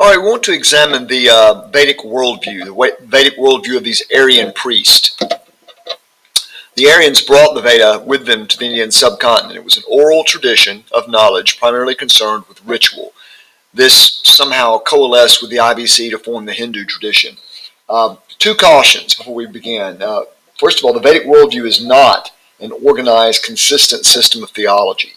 All right, we want to examine the Vedic worldview, the Vedic worldview of these Aryan priests. The Aryans brought the Veda with them to the Indian subcontinent. It was an oral tradition of knowledge primarily concerned with ritual. This somehow coalesced with the IBC to form the Hindu tradition. Two cautions before we begin. First of all, the Vedic worldview is not an organized, consistent system of theology.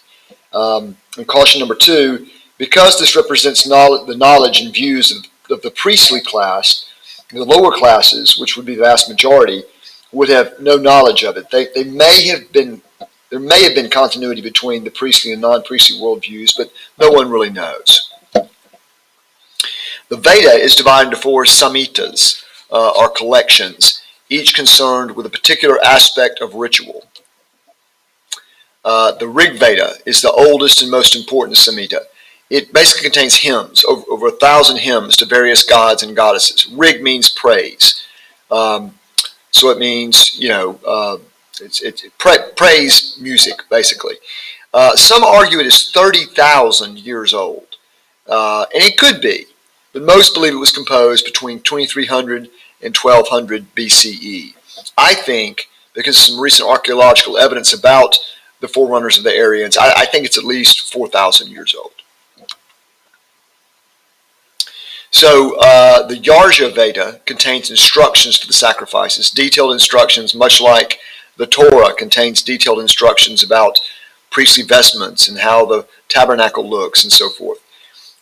And caution number two, because this represents the knowledge and views of the priestly class, the lower classes, which would be the vast majority, would have no knowledge of it. There may have been continuity between the priestly and non-priestly worldviews, but no one really knows. The Veda is divided into four samhitas, or collections, each concerned with a particular aspect of ritual. The Rig Veda is the oldest and most important samhita. It basically contains hymns, over 1,000 hymns to various gods and goddesses. Rig means praise. So it means, it's praise music, basically. Some argue it is 30,000 years old. And it could be, but most believe it was composed between 2300 and 1200 BCE. I think, because of some recent archaeological evidence about the forerunners of the Aryans, I think it's at least 4,000 years old. So the Yarja Veda contains instructions for the sacrifices, detailed instructions, much like the Torah contains detailed instructions about priestly vestments and how the tabernacle looks and so forth.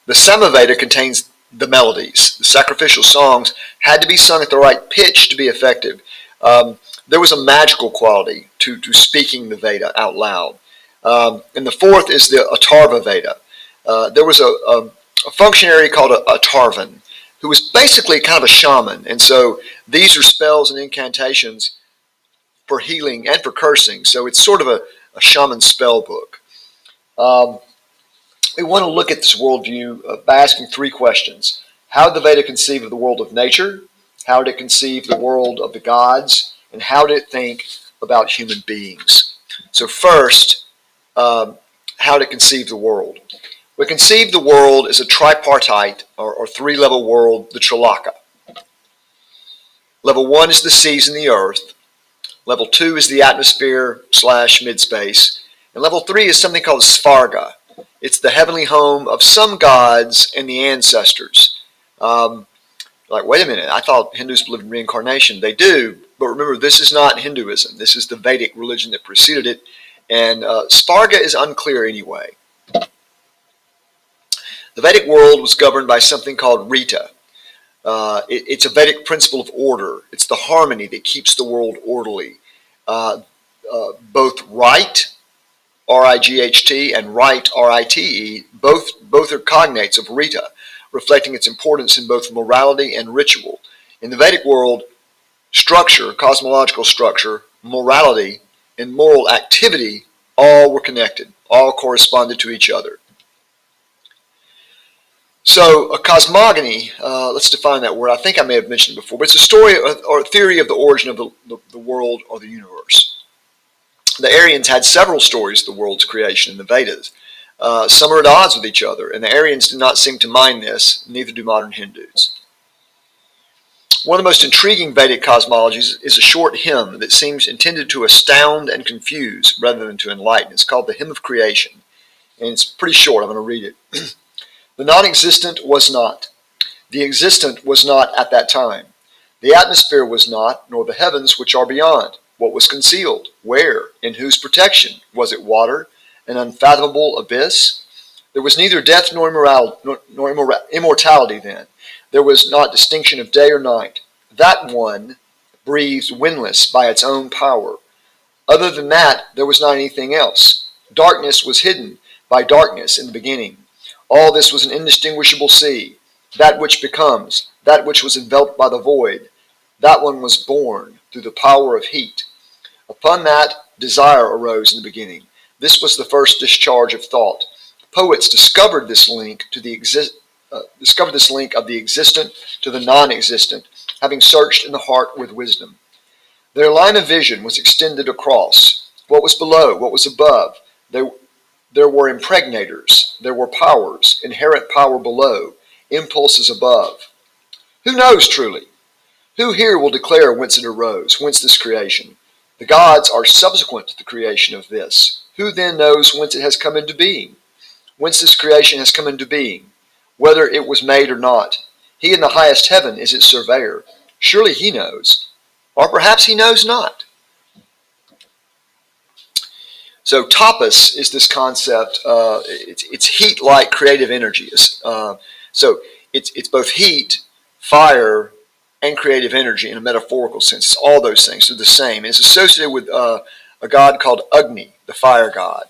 The Samaveda contains the melodies. The sacrificial songs had to be sung at the right pitch to be effective. There was a magical quality to speaking the Veda out loud. And the fourth is the Atharva Veda. There was a functionary called a Tarvan, who was basically kind of a shaman. And so these are spells and incantations for healing and for cursing. So it's sort of a shaman spell book. We want to look at this worldview by asking three questions. How did the Veda conceive of the world of nature? How did it conceive the world of the gods? And how did it think about human beings? So first, how did it conceive the world? We conceive the world as a tripartite or three-level world, the Trilaka. Level 1 is the seas and the earth. Level 2 is the atmosphere / mid-space. And level 3 is something called Svarga. It's the heavenly home of some gods and the ancestors. Wait a minute, I thought Hindus believed in reincarnation. They do, but remember, this is not Hinduism. This is the Vedic religion that preceded it. And Svarga is unclear anyway. The Vedic world was governed by something called Rita. It's a Vedic principle of order. It's the harmony that keeps the world orderly. Both right, R-I-G-H-T, and right, R-I-T-E, both are cognates of Rita, reflecting its importance in both morality and ritual. In the Vedic world, structure, cosmological structure, morality, and moral activity all were connected, all corresponded to each other. So a cosmogony, let's define that word. I think I may have mentioned it before, but it's a story or a theory of the origin of the world or the universe. The Aryans had several stories of the world's creation in the Vedas. Some are at odds with each other, and the Aryans do not seem to mind this, neither do modern Hindus. One of the most intriguing Vedic cosmologies is a short hymn that seems intended to astound and confuse rather than to enlighten. It's called the Hymn of Creation, and it's pretty short. I'm going to read it. The non-existent was not. The existent was not at that time. The atmosphere was not, nor the heavens which are beyond. What was concealed? Where? In whose protection? Was it water? An unfathomable abyss? There was neither death nor immortality then. There was not distinction of day or night. That one breathed windless by its own power. Other than that, there was not anything else. Darkness was hidden by darkness in the beginning. All this was an indistinguishable sea, that which becomes, that which was enveloped by the void. That one was born through the power of heat. Upon that, desire arose in the beginning. This was the first discharge of thought. Poets discovered this link of the existent to the non-existent, having searched in the heart with wisdom. Their line of vision was extended across. What was below? What was above? There were impregnators. There were powers, inherent power below, impulses above. Who knows truly? Who here will declare whence it arose, whence this creation? The gods are subsequent to the creation of this. Who then knows whence it has come into being? Whence this creation has come into being, whether it was made or not? He in the highest heaven is its surveyor. Surely he knows. Or perhaps he knows not. So tapas is this concept. It's heat-like creative energy. So it's both heat, fire, and creative energy in a metaphorical sense. It's all those things. They're the same. And it's associated with a god called Agni, the fire god.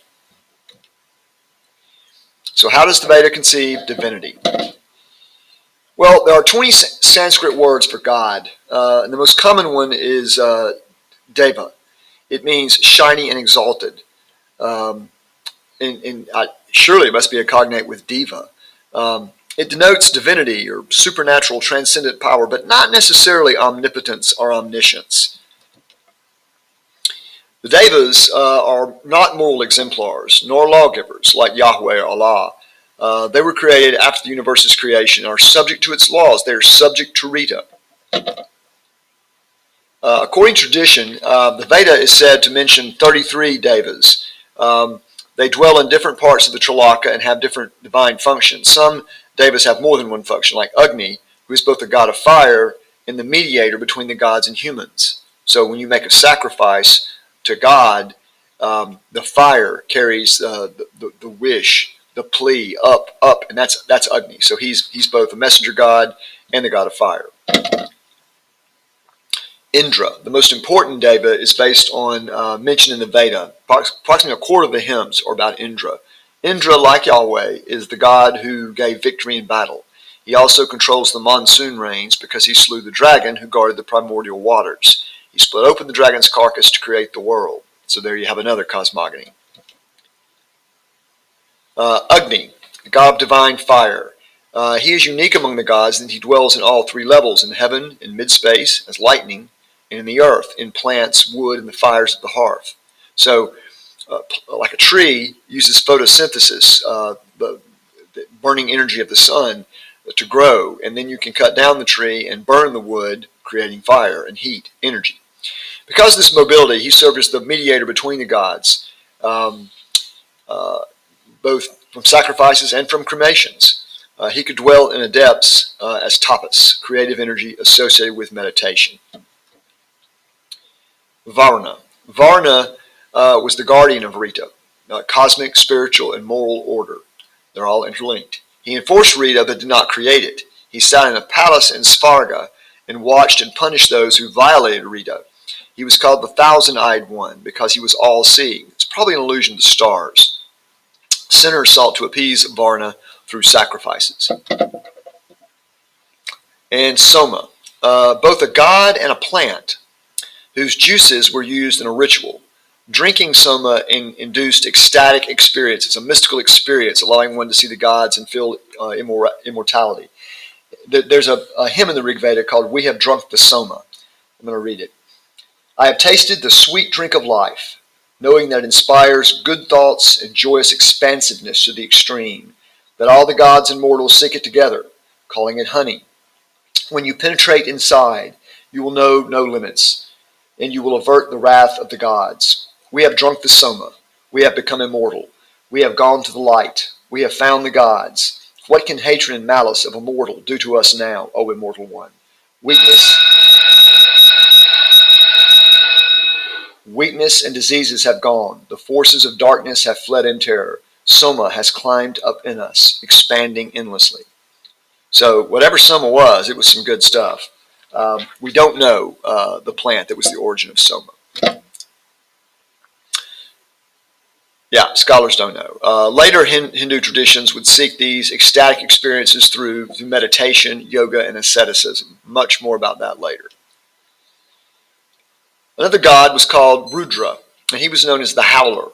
So how does the Veda conceive divinity? Well, there are 20 Sanskrit words for God. And the most common one is Deva. It means shiny and exalted. Surely it must be a cognate with Deva. It denotes divinity or supernatural transcendent power, but not necessarily omnipotence or omniscience. The Devas are not moral exemplars, nor lawgivers like Yahweh or Allah. They were created after the universe's creation and are subject to its laws. They are subject to Rita. According to tradition, the Veda is said to mention 33 Devas. They dwell in different parts of the Trilaka and have different divine functions. Some Devas have more than one function, like Agni, who is both the god of fire and the mediator between the gods and humans. So when you make a sacrifice to God, the fire carries the wish, the plea, up, and that's Agni. So he's both the messenger god and the god of fire. Indra, the most important deva, is based on mention in the Veda. Approximately a quarter of the hymns are about Indra. Indra, like Yahweh, is the god who gave victory in battle. He also controls the monsoon rains because he slew the dragon who guarded the primordial waters. He split open the dragon's carcass to create the world. So there you have another cosmogony. Agni, the god of divine fire. He is unique among the gods in that he dwells in all three levels, in heaven, in mid-space, as lightning, and in the earth, in plants, wood, and the fires of the hearth. So, like a tree uses photosynthesis, the burning energy of the sun, to grow, and then you can cut down the tree and burn the wood, creating fire and heat, energy. Because of this mobility, he served as the mediator between the gods, both from sacrifices and from cremations. He could dwell in the depths as tapas, creative energy associated with meditation. Varuna. Varuna was the guardian of Rita, cosmic, spiritual, and moral order. They're all interlinked. He enforced Rita but did not create it. He sat in a palace in Svarga and watched and punished those who violated Rita. He was called the Thousand-Eyed One because he was all-seeing. It's probably an allusion to stars. Sinners sought to appease Varuna through sacrifices. And Soma, both a god and a plant, whose juices were used in a ritual. Drinking Soma induced ecstatic experience. It's a mystical experience, allowing one to see the gods and feel immortality. There's a hymn in the Rig Veda called "We Have Drunk the Soma." I'm going to read it. I have tasted the sweet drink of life, knowing that it inspires good thoughts and joyous expansiveness to the extreme, that all the gods and mortals seek it together, calling it honey. When you penetrate inside, you will know no limits, and you will avert the wrath of the gods. We have drunk the Soma. We have become immortal. We have gone to the light. We have found the gods. What can hatred and malice of a mortal do to us now, O immortal one? Weakness and diseases have gone. The forces of darkness have fled in terror. Soma has climbed up in us, expanding endlessly. So whatever Soma was, it was some good stuff. We don't know the plant that was the origin of Soma. Yeah, scholars don't know. Later Hindu traditions would seek these ecstatic experiences through meditation, yoga, and asceticism. Much more about that later. Another god was called Rudra, and he was known as the Howler.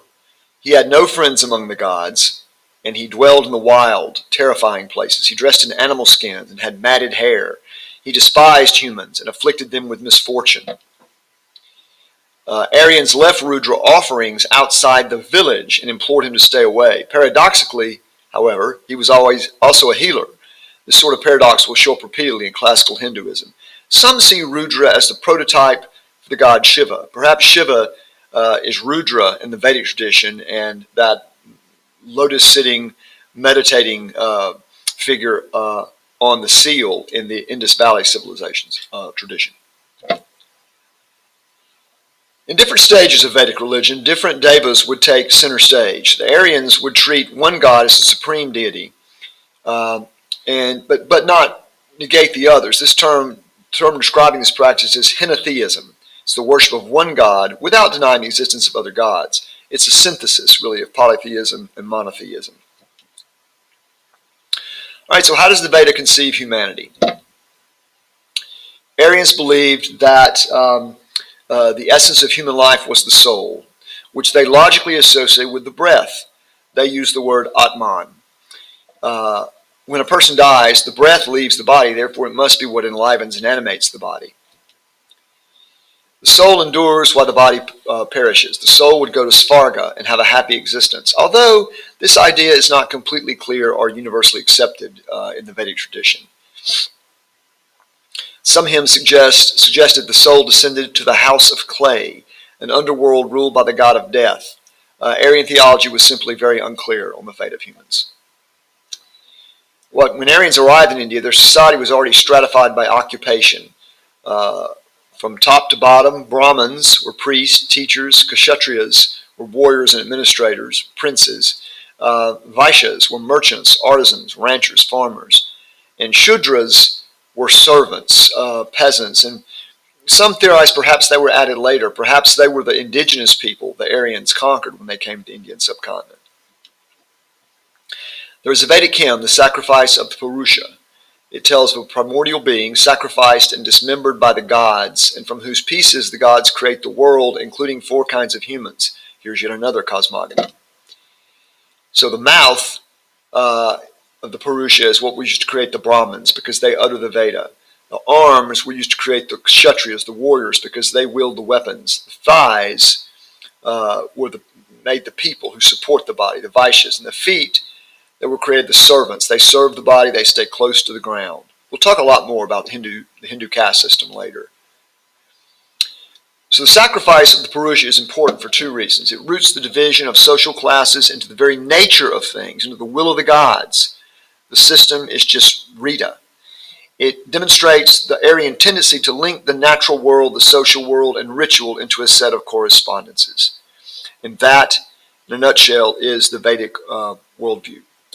He had no friends among the gods, and he dwelled in the wild, terrifying places. He dressed in animal skins and had matted hair. He despised humans and afflicted them with misfortune. Aryans left Rudra offerings outside the village and implored him to stay away. Paradoxically, however, he was always also a healer. This sort of paradox will show up repeatedly in classical Hinduism. Some see Rudra as the prototype for the god Shiva. Perhaps Shiva is Rudra in the Vedic tradition, and that lotus-sitting, meditating figure on the seal in the Indus Valley civilizations tradition. In different stages of Vedic religion, different devas would take center stage. The Aryans would treat one god as the supreme deity, but not negate the others. This term describing this practice is henotheism. It's the worship of one god without denying the existence of other gods. It's a synthesis, really, of polytheism and monotheism. All right, so how does the Veda conceive humanity? Aryans believed that the essence of human life was the soul, which they logically associate with the breath. They use the word Atman. When a person dies, the breath leaves the body, therefore it must be what enlivens and animates the body. The soul endures while the body perishes. The soul would go to Svarga and have a happy existence, although this idea is not completely clear or universally accepted in the Vedic tradition. Some hymns suggested the soul descended to the house of clay, an underworld ruled by the god of death. Aryan theology was simply very unclear on the fate of humans. When Aryans arrived in India, their society was already stratified by occupation. From top to bottom, Brahmins were priests, teachers, Kshatriyas were warriors and administrators, princes. Vaishyas were merchants, artisans, ranchers, farmers. And Shudras were servants, peasants. And some theorize perhaps they were added later. Perhaps they were the indigenous people the Aryans conquered when they came to the Indian subcontinent. There is a Vedic hymn, the sacrifice of the Purusha. It tells of a primordial being sacrificed and dismembered by the gods, and from whose pieces the gods create the world, including 4 kinds of humans. Here's yet another cosmogony. So the mouth of the Purusha is what we used to create the Brahmins, because they utter the Veda. The arms were used to create the Kshatriyas, the warriors, because they wield the weapons. The thighs made the people who support the body, the Vaishyas, and the feet that were created the servants. They serve the body, they stay close to the ground. We'll talk a lot more about the Hindu caste system later. So the sacrifice of the Purusha is important for 2 reasons. It roots the division of social classes into the very nature of things, into the will of the gods. The system is just Rita. It demonstrates the Aryan tendency to link the natural world, the social world, and ritual into a set of correspondences. And that, in a nutshell, is the Vedic worldview.